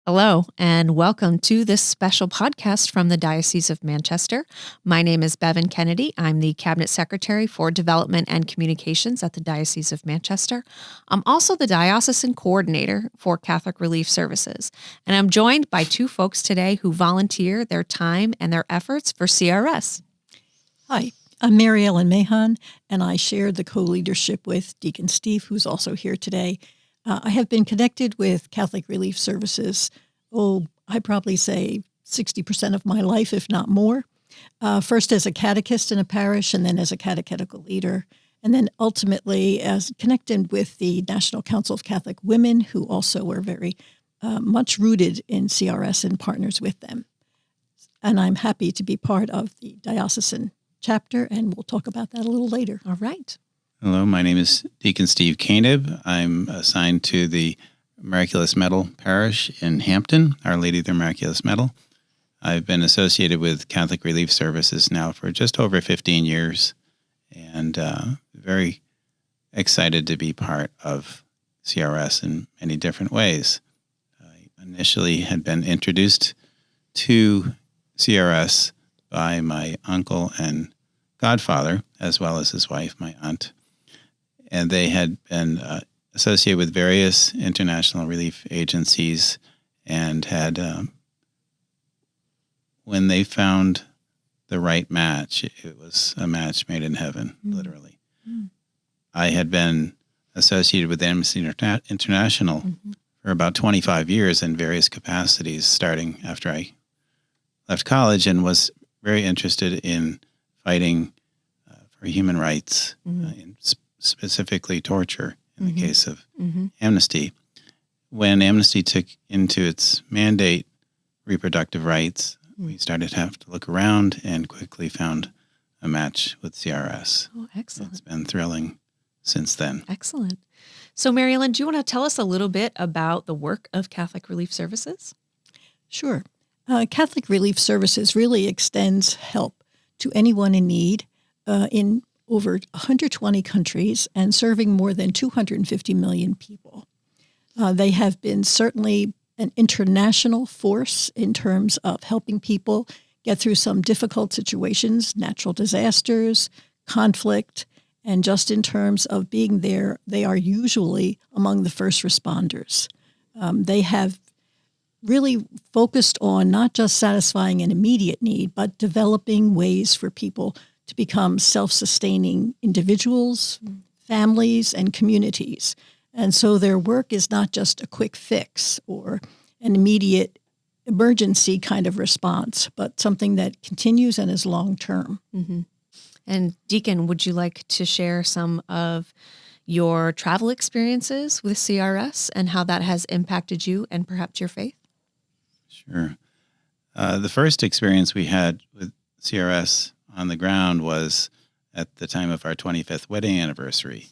Hello, and welcome to this special podcast from the Diocese of Manchester. My name is Bevan Kennedy. I'm the Cabinet Secretary for Development and Communications at the Diocese of Manchester. I'm also the Diocesan Coordinator for Catholic Relief Services, and I'm joined by two folks today who volunteer their time and their efforts for CRS. Hi, I'm Mary Ellen Mahan, and I shared the co-leadership with Deacon Steve, who's also here today. I have been connected with Catholic Relief Services, I'd probably say 60% of my life, if not more. First as a catechist in a parish, and then as a catechetical leader, and then ultimately as connected with the National Council of Catholic Women, who also were very much rooted in CRS and partners with them. And I'm happy to be part of the diocesan chapter, and we'll talk about that a little later. All right. Hello, my name is Deacon Steve Koenig. I'm assigned to the Miraculous Medal Parish in Hampton, Our Lady of the Miraculous Medal. I've been associated with Catholic Relief Services now for just over 15 years, and very excited to be part of CRS in many different ways. I initially had been introduced to CRS by my uncle and godfather, as well as his wife, my aunt. And they had been associated with various international relief agencies and had, when they found the right match, it was a match made in heaven, literally. I had been associated with Amnesty International for about 25 years in various capacities, starting after I left college, and was very interested in fighting for human rights, specifically torture in the case of Amnesty. When Amnesty took into its mandate reproductive rights, we started to have to look around and quickly found a match with CRS. Oh, excellent. It's been thrilling since then. Excellent. So, Mary Ellen, do you want to tell us a little bit about the work of Catholic Relief Services? Sure. Catholic Relief Services really extends help to anyone in need in over 120 countries and serving more than 250 million people. They have been certainly an international force in terms of helping people get through some difficult situations, natural disasters, conflict, and just in terms of being there, they are usually among the first responders. They have really focused on not just satisfying an immediate need, but developing ways for people to become self-sustaining individuals, families, and communities. And so their work is not just a quick fix or an immediate emergency kind of response, but something that continues and is long-term. And Deacon, would you like to share some of your travel experiences with CRS and how that has impacted you and perhaps your faith? Sure. The first experience we had with CRS on the ground was at the time of our 25th wedding anniversary.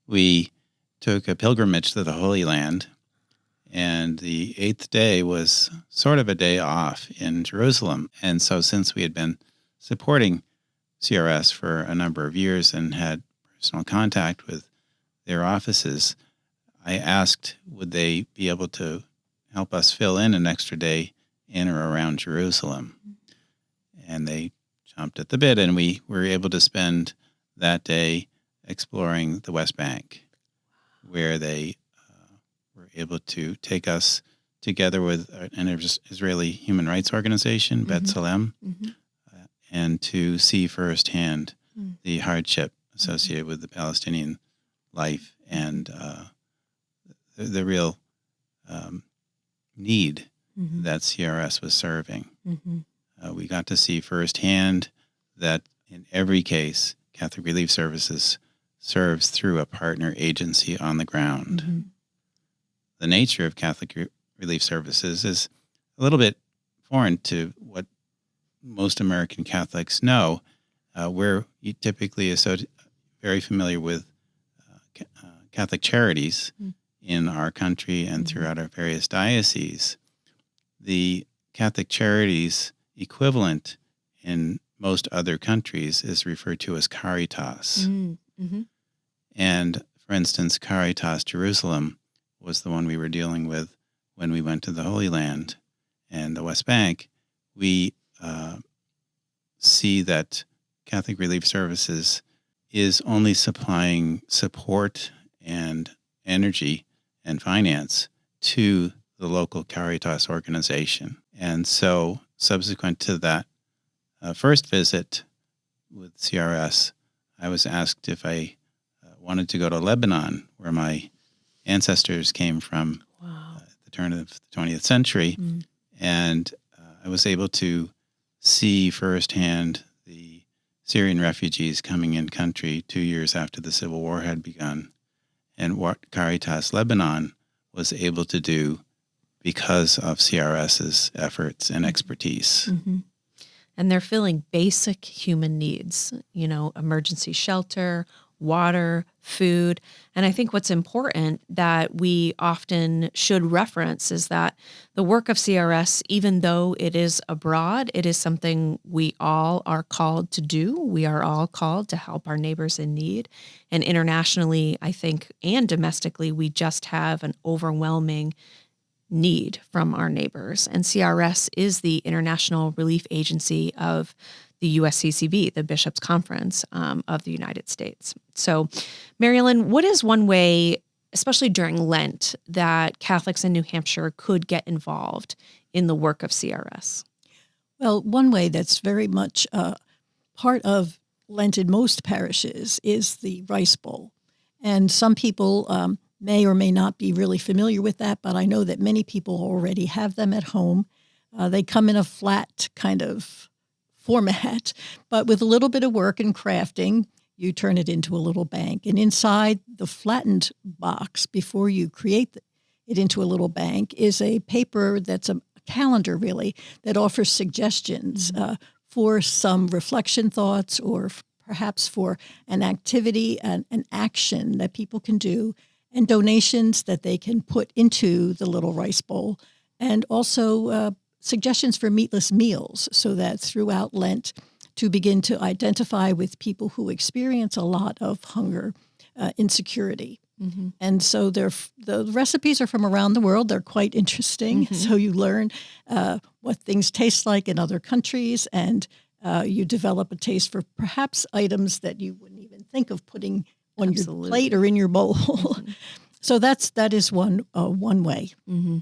We took a pilgrimage to the Holy Land, and the 8th day was sort of a day off in Jerusalem. And so since we had been supporting CRS for a number of years and had personal contact with their offices, I asked would they be able to help us fill in an extra day in or around Jerusalem. And they jumped at the bit, and we were able to spend that day exploring the West Bank, where they were able to take us together with an Israeli human rights organization, B'Tselem, and to see firsthand the hardship associated with the Palestinian life and the real need that CRS was serving. We got to see firsthand that in every case, Catholic Relief Services serves through a partner agency on the ground. The nature of Catholic Relief Services is a little bit foreign to what most American Catholics know. We're typically very familiar with Catholic charities in our country and throughout our various dioceses. The Catholic charities equivalent in most other countries is referred to as Caritas. And for instance, Caritas Jerusalem was the one we were dealing with when we went to the Holy Land and the West Bank, we see that Catholic Relief Services is only supplying support and energy and finance to the local Caritas organization. And so subsequent to that first visit with CRS, I was asked if I wanted to go to Lebanon, where my ancestors came from. Wow. At the turn of the 20th century. Mm. And I was able to see firsthand the Syrian refugees coming in country 2 years after the Civil War had begun, and what Caritas Lebanon was able to do because of CRS's efforts and expertise. Mm-hmm. And they're filling basic human needs, emergency shelter, water, food. And I think what's important that we often should reference is that the work of CRS, even though it is abroad, it is something we all are called to do. We are all called to help our neighbors in need. And internationally, I think, and domestically, we just have an overwhelming need from our neighbors. And CRS is the International Relief Agency of the USCCB, the Bishops' Conference of the United States. So, Marilyn, what is one way, especially during Lent, that Catholics in New Hampshire could get involved in the work of CRS? Well, one way that's very much part of Lent in most parishes is the Rice Bowl. And some people may or may not be really familiar with that, but I know that many people already have them at home. They come in a flat kind of format, but with a little bit of work and crafting, you turn it into a little bank. And inside the flattened box, before you create it into a little bank, is a paper that's a calendar, really, that offers suggestions for some reflection thoughts or perhaps for an activity and an action that people can do, and donations that they can put into the little rice bowl, and also suggestions for meatless meals, so that throughout Lent to begin to identify with people who experience a lot of hunger, insecurity. Mm-hmm. And so the recipes are from around the world. They're quite interesting. Mm-hmm. So you learn what things taste like in other countries, and you develop a taste for perhaps items that you wouldn't even think of putting on your plate or in your bowl. Mm-hmm. So that is one way. Mm-hmm.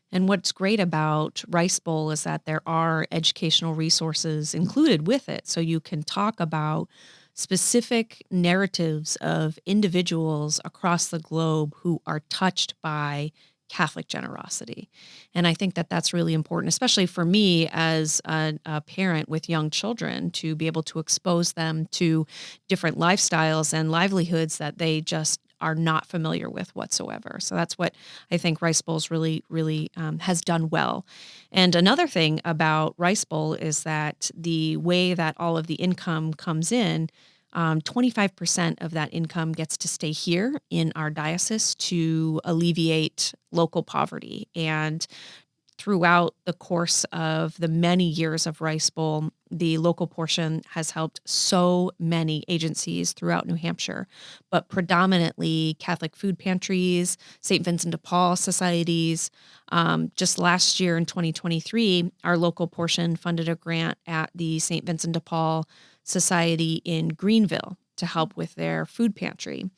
And what's great about Rice Bowl is that there are educational resources included with it. So you can talk about specific narratives of individuals across the globe who are touched by Catholic generosity. And I think that that's really important, especially for me as a parent with young children, to be able to expose them to different lifestyles and livelihoods that they just are not familiar with whatsoever. So that's what I think Rice Bowl's really has done well. And another thing about Rice Bowl is that the way that all of the income comes in, 25% of that income gets to stay here in our diocese to alleviate local poverty. And throughout the course of the many years of Rice Bowl, the local portion has helped so many agencies throughout New Hampshire, but predominantly Catholic food pantries, St. Vincent de Paul societies. Just last year in 2023, our local portion funded a grant at the St. Vincent de Paul Society in Greenville to help with their food pantry.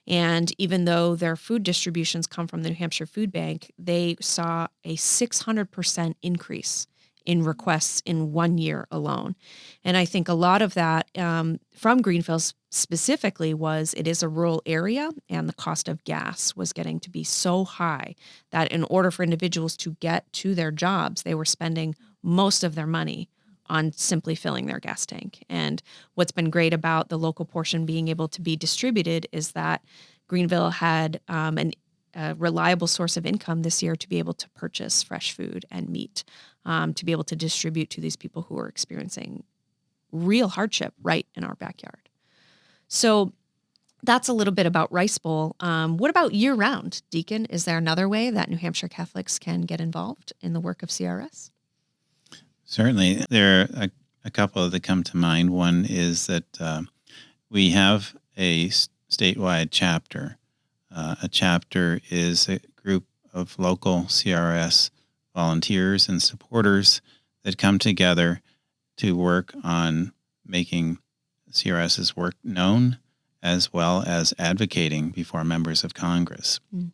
And even though their food distributions come from the New Hampshire Food Bank, they saw a 600% increase in requests in 1 year alone. And I think a lot of that from Greenville specifically was it is a rural area, and the cost of gas was getting to be so high that in order for individuals to get to their jobs, they were spending most of their money on simply filling their gas tank. And what's been great about the local portion being able to be distributed is that Greenville had a reliable source of income this year to be able to purchase fresh food and meat, to be able to distribute to these people who are experiencing real hardship right in our backyard. So that's a little bit about Rice Bowl. What about year-round, Deacon? Is there another way that New Hampshire Catholics can get involved in the work of CRS? Certainly. There are a couple that come to mind. One is that we have a statewide chapter. A chapter is a group of local CRS volunteers and supporters that come together to work on making CRS's work known, as well as advocating before members of Congress. Mm.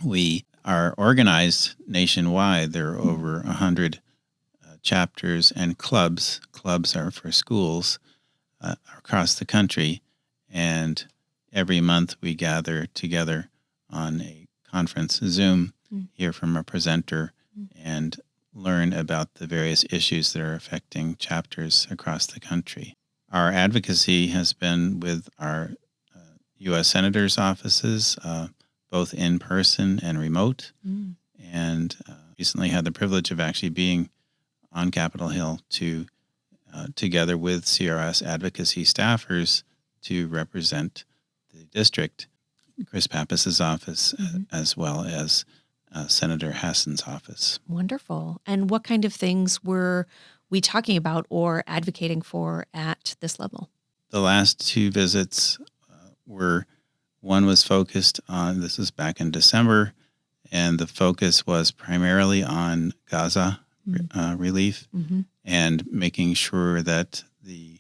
We are organized nationwide. There are over 100 chapters and clubs. Clubs are for schools across the country. And every month we gather together on a conference, Zoom, hear from a presenter, and learn about the various issues that are affecting chapters across the country. Our advocacy has been with our U.S. Senators' offices, both in person and remote, and recently had the privilege of actually being on Capitol Hill to together with CRS advocacy staffers to represent the district, Chris Pappas's office, as well as Senator Hassan's office. Wonderful. And what kind of things were we talking about or advocating for at this level? The last two visits one was focused on, this was back in December, and the focus was primarily on Gaza relief and making sure that the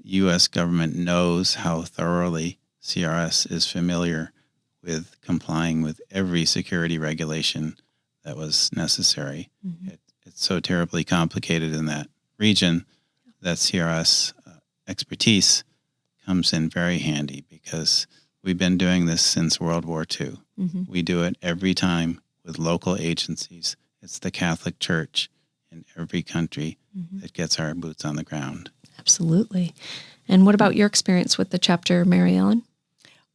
U.S. government knows how thoroughly CRS is familiar with complying with every security regulation that was necessary. It's so terribly complicated in that region that CRS expertise comes in very handy because we've been doing this since World War II. We do it every time with local agencies. It's the Catholic Church in every country that gets our boots on the ground. Absolutely. And what about your experience with the chapter, Mary Ellen?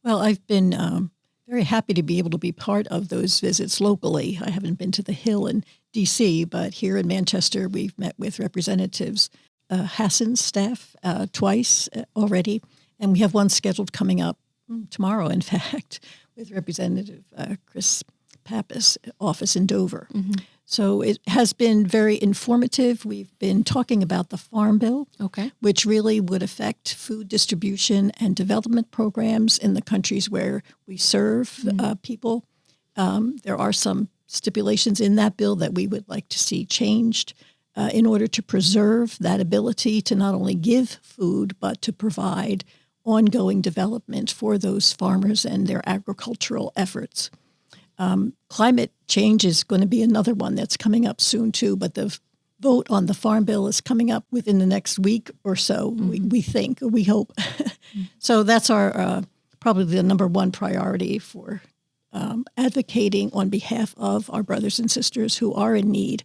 Well, I've been very happy to be able to be part of those visits locally. I haven't been to the Hill in D.C., but here in Manchester, we've met with Representatives Hassan's staff twice already, and we have one scheduled coming up tomorrow, in fact, with Representative Chris Pappas' office in Dover. So it has been very informative. We've been talking about the Farm Bill, which really would affect food distribution and development programs in the countries where we serve people. There are some stipulations in that bill that we would like to see changed in order to preserve that ability to not only give food, but to provide ongoing development for those farmers and their agricultural efforts. Climate change is going to be another one that's coming up soon, too, but the vote on the Farm Bill is coming up within the next week or so, we think, or we hope. So that's our probably the number one priority for advocating on behalf of our brothers and sisters who are in need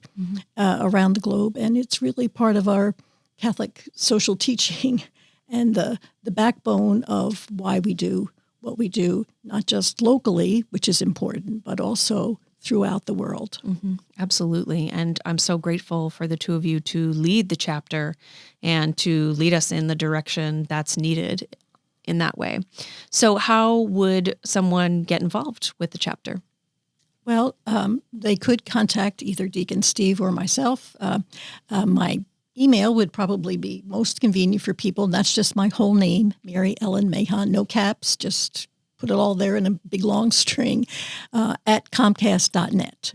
around the globe. And it's really part of our Catholic social teaching and the backbone of why we do what we do, not just locally, which is important, but also throughout the world. Absolutely. And I'm so grateful for the two of you to lead the chapter and to lead us in the direction that's needed in that way. So how would someone get involved with the chapter? Well, they could contact either Deacon Steve or myself. My email would probably be most convenient for people. And that's just my whole name, Mary Ellen Mahon, no caps, just put it all there in a big long string, at comcast.net.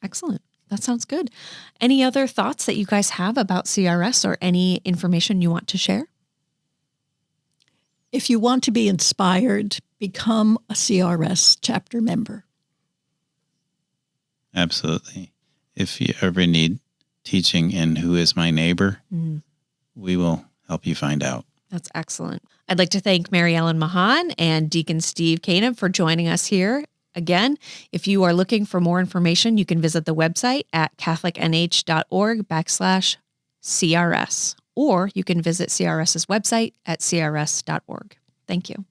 Excellent. That sounds good. Any other thoughts that you guys have about CRS or any information you want to share? If you want to be inspired, become a CRS chapter member. Absolutely. If you ever need teaching in Who is My Neighbor, we will help you find out. That's excellent. I'd like to thank Mary Ellen Mahon and Deacon Steve Canaan for joining us here. Again, if you are looking for more information, you can visit the website at catholicnh.org/CRS, or you can visit CRS's website at crs.org. Thank you.